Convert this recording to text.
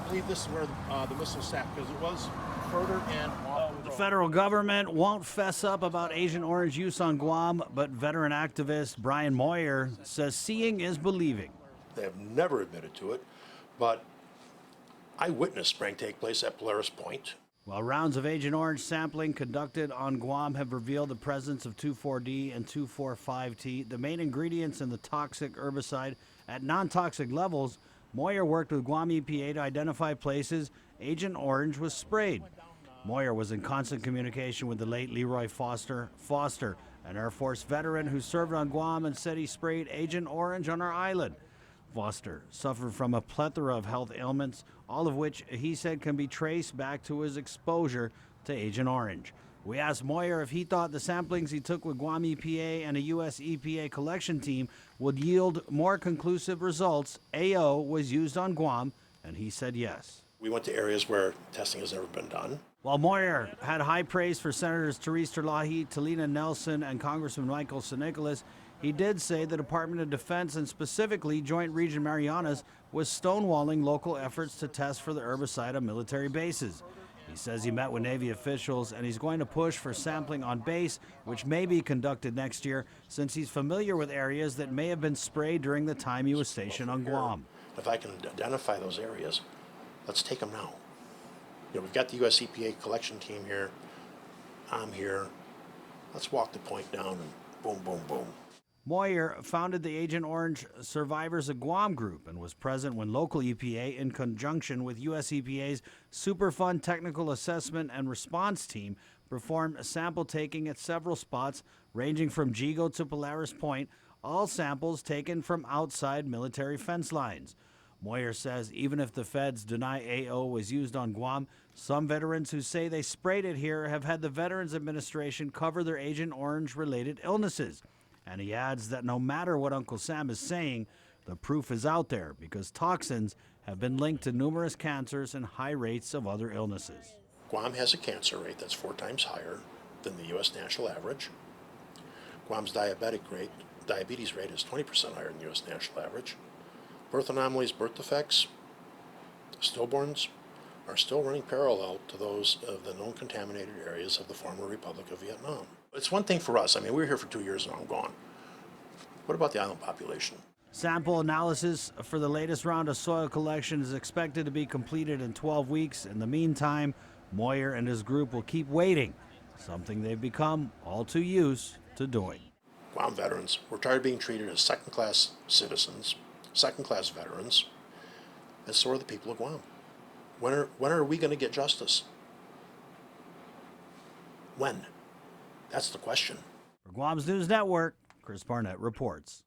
believe this is where the missile sat because it was further in off the The road. federal government won't fess up about Agent Orange use on Guam, but veteran activist Brian Moyer says seeing is believing. They have never admitted to it, but I witnessed spraying take place at Polaris Point. While rounds of Agent Orange sampling conducted on Guam have revealed the presence of 2,4-D and 2,4,5-T, the main ingredients in the toxic herbicide, at non-toxic levels, Moyer worked with Guam EPA to identify places Agent Orange was sprayed. Moyer was in constant communication with the late Leroy Foster, an Air Force veteran who served on Guam and said he sprayed Agent Orange on our island. Foster suffered from a plethora of health ailments, all of which he said can be traced back to his exposure to Agent Orange. We asked Moyer if he thought the samplings he took with Guam EPA and a U.S. EPA collection team would yield more conclusive results. AO was used on Guam, and he said yes. We went to areas where testing has never been done. While Moyer had high praise for Senators Therese Terlahi, Talina Nelson, and Congressman Michael Sinicolas, he did say the Department of Defense, and specifically Joint Region Marianas, was stonewalling local efforts to test for the herbicide on military bases. He says he met with Navy officials and he's going to push for sampling on base, which may be conducted next year, since he's familiar with areas that may have been sprayed during the time he was stationed on Guam. If I can identify those areas, let's take them now. We've got the U.S. EPA collection team here. I'm here. Let's walk the point down and boom, boom, boom. Moyer founded the Agent Orange Survivors of Guam group and was present when local EPA, in conjunction with U.S. EPA's Superfund Technical Assessment and Response Team, performed sample taking at several spots ranging from Jigo to Polaris Point, all samples taken from outside military fence lines. Moyer says even if the feds deny AO was used on Guam, some veterans who say they sprayed it here have had the Veterans Administration cover their Agent Orange-related illnesses. And he adds that no matter what Uncle Sam is saying, the proof is out there because toxins have been linked to numerous cancers and high rates of other illnesses. Guam has a cancer rate that's 4 times higher than the U.S. national average. Guam's diabetes rate is 20% higher than the U.S. national average. Birth anomalies, birth defects, stillborns are still running parallel to those of the known contaminated areas of the former Republic of Vietnam. It's one thing for us. I mean, we were here for 2 years and I'm gone. What about the island population? Sample analysis for the latest round of soil collection is expected to be completed in 12 weeks. In the meantime, Moyer and his group will keep waiting, something they've become all too used to doing. Guam veterans, we're tired of being treated as second-class citizens, second-class veterans, and so are the people of Guam. When are we going to get justice? When? That's the question. For Guam's News Network, Chris Barnett reports.